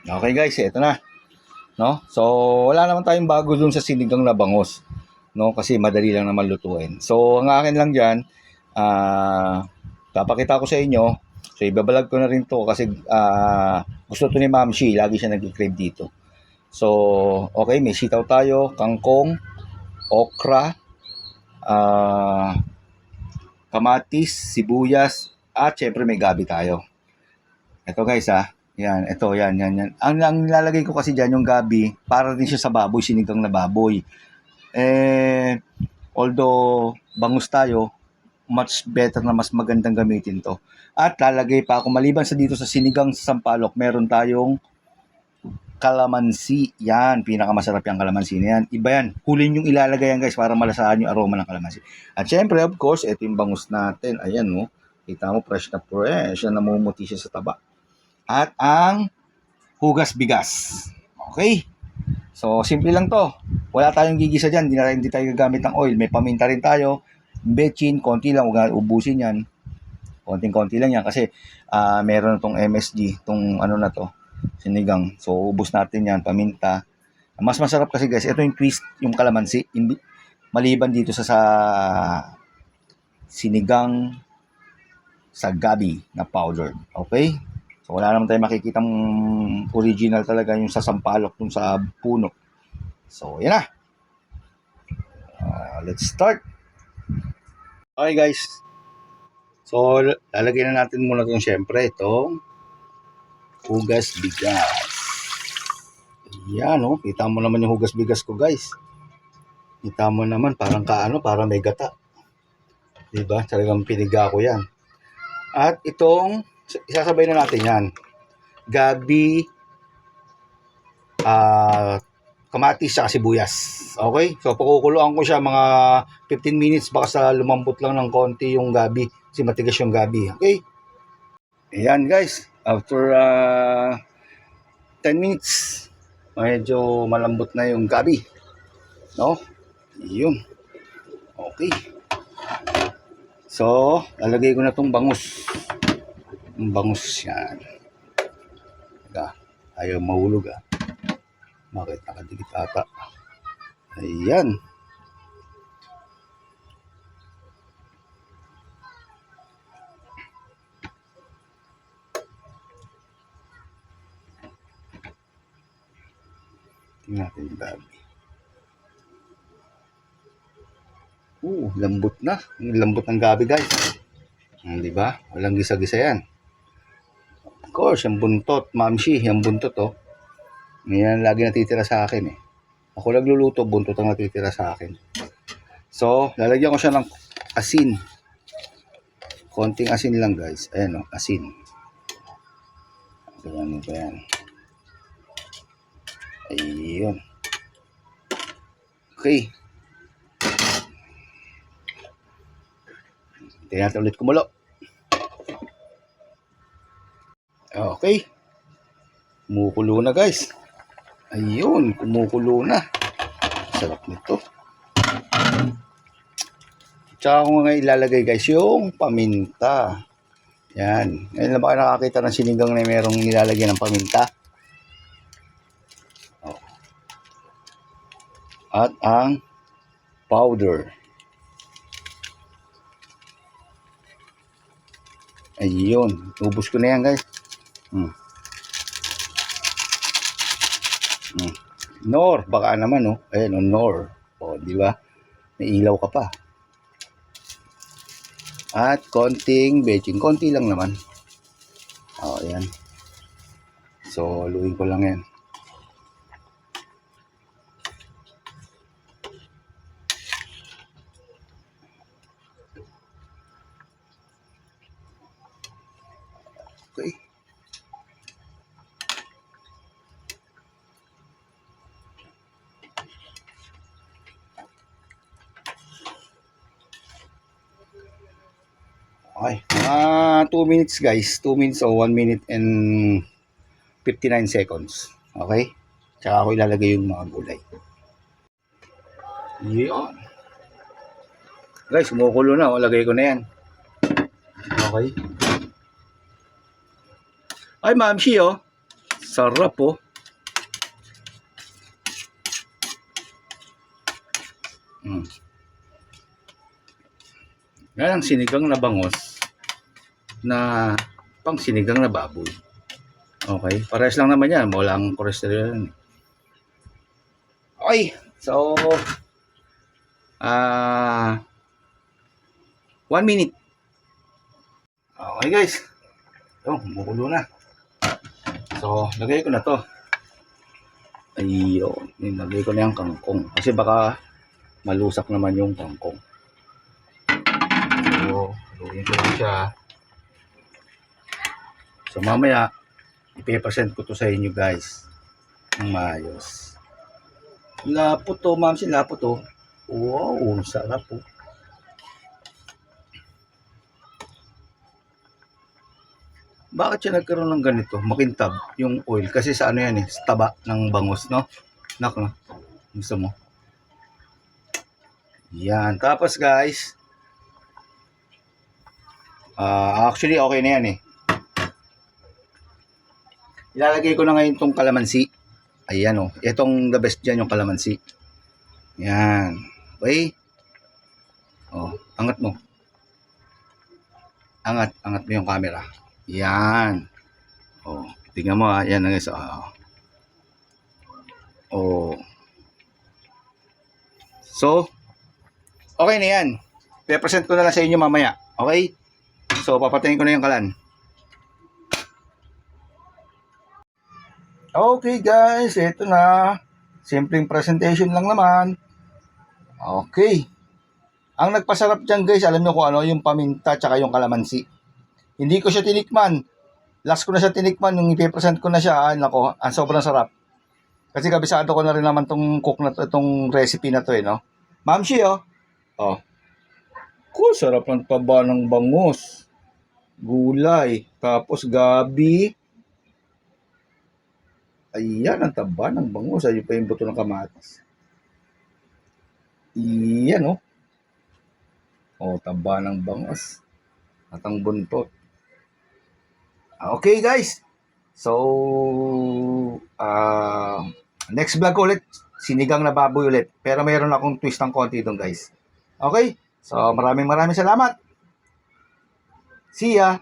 Okay guys, ito na, no? So, wala naman tayong bago dun sa sinigang na bangus, no? Kasi madali lang naman lutuin. So, ang akin lang diyan, papakita ko sa inyo. So, ibabalag ko na rin to kasi gusto to ni Ma'am Shi, lagi siya nag-crave dito. So, okay, may sitaw tayo, kangkong, okra, kamatis, sibuyas, at syempre may gabi tayo. Ito guys yan, ito, yan. Ang nilalagay ko kasi dyan yung gabi, para din siya sa baboy, sinigang na baboy. Although bangus tayo, much better na mas magandang gamitin to. At lalagay pa ako, maliban sa dito sa sinigang sa sampalok, meron tayong kalamansi. Yan, pinakamasarap yung kalamansi na yan. Iba yan. Hulin yung ilalagay yan guys para malasahan yung aroma ng kalamansi. At syempre, of course, ito yung bangus natin. Ayan, no? Kita mo, fresh na fresh. Yan, namumuti siya sa taba. At ang hugas bigas. Okay? So, simple lang to. Wala tayong gigisa dyan. Hindi tayo gagamit ng oil. May paminta rin tayo. Bechin, konti lang. Huwag na ubusin yan. Konting-konti lang yan. Kasi meron itong MSG. Itong ano na to. Sinigang. So, ubus natin yan. Paminta. Mas masarap kasi guys. Ito yung twist. Yung kalamansi. Maliban dito sa sinigang sa gabi na powder. Okay? So, wala naman tayo makikitang original talaga yung sa sampalok, yung sa puno. So, yan na. Let's start. Okay, guys. So, lalagyan na natin muna itong syempre, itong hugas bigas. Yan, oh. Kita mo naman yung hugas bigas ko, guys. Kita mo naman, parang parang may gata. Diba? Talagang piniga ko yan. At itong isasabay na natin yan. Gabi, kamatis sa sibuyas. Okay? So, pakukuluan ko siya mga 15 minutes baka sa lumambot lang ng konti yung gabi. Kasi matigas yung gabi. Okay? Ayan guys. After 10 minutes, medyo malambot na yung gabi. No? Yun. Okay. So, lalagay ko na itong bangus. Yung bangus yan. Ayaw mahulog Bakit nakadikit ata? Ayan. Tingnan natin yung gabi. Lambot na. Lambot ng gabi guys. Diba? Walang gisa-gisa yan. Of course, yung buntot, Ma'am Shi, yung buntot yan lagi natitira sa akin Ako nagluluto, buntot ang natitira sa akin. So, lalagyan ko siya ng asin. Konting asin lang guys. Ayan asin. Ayan ba yan? Ayun. Okay. Tingnan natin ulit kumulo. Okay. Kumukulo na guys. Ayun, kumukulo na. Sarap nito. Tsaka ko nga ilalagay guys yung paminta. Yan. Ngayon na ba kayo nakakita ng sinigang na merong nilalagay ng paminta? At ang powder. Ayun. Ubus ko na yan guys. Nor, baka naman Ayan Nor. Di ba? May ilaw ka pa. At konting bechin, konti lang naman. Ayan. So, luin ko lang yan. Okay. Okay, mga 2 minutes guys. 2 minutes o 1 minute and 59 seconds. Okay? Tsaka ako ilalagay yung mga gulay. Yun. Guys, kumukulo na. Lagay ko na yan. Okay. Ay, Ma'am Shi, Sarap po. Yan ang sinigang na bangos na pang sinigang na baboy. Okay, parehas lang naman yan. Walang cholesterol yan. Okay, so 1 minute. Okay guys. Ito, bumukulo na. So, lagay ko na to. Ayun, nilagay ko na yung kangkong. Kasi baka malusak naman yung kangkong. So, haluin ko lang siya. So, mamaya, ipipresent ko to sa inyo guys. Ang maayos. Lapot to, ma'am. Lapot to. Wow, sarap po. Bakit siya nagkaroon ng ganito? Makintab yung oil. Kasi sa ano yan eh, sa taba ng bangos, no? Nak, no? Gusto mo? Yan. Tapos guys, actually okay na yan eh. Ilalagay ko na ngayon itong kalamansi. Ayan oh. Itong the best dyan yung kalamansi. Yan. Okay. Oh, angat mo. Angat mo yung camera. Yan. Oh, tingnan mo yan na guys. Oh. So, okay na yan. Pe-present ko na lang sa inyo mamaya. Okay? So, papatayin ko na yung kalan. Okay guys, ito na. Simpleng presentation lang naman. Okay. Ang nagpasarap dyan guys, alam nyo kung ano, yung paminta tsaka yung kalamansi. Hindi ko siya tinikman. Last ko na siya tinikman, yung ipipresent ko na siya, nako, ang sobrang sarap. Kasi kabisado ko na rin naman tong cook na to, itong recipe na to eh, no? Ma'am Shi, oh. Oh. Cool, sarap ng taba ng bangus. Gulay. Tapos gabi. Ayan, ang taba ng bangus. Ayun pa yung buto ng kamatis. Iyan, oh. Oh, taba ng bangus. At ang buntot. Okay, guys. So, next vlog ulit. Sinigang na baboy ulit. Pero mayroon akong twist ng konti doon, guys. Okay? So, maraming salamat. See ya!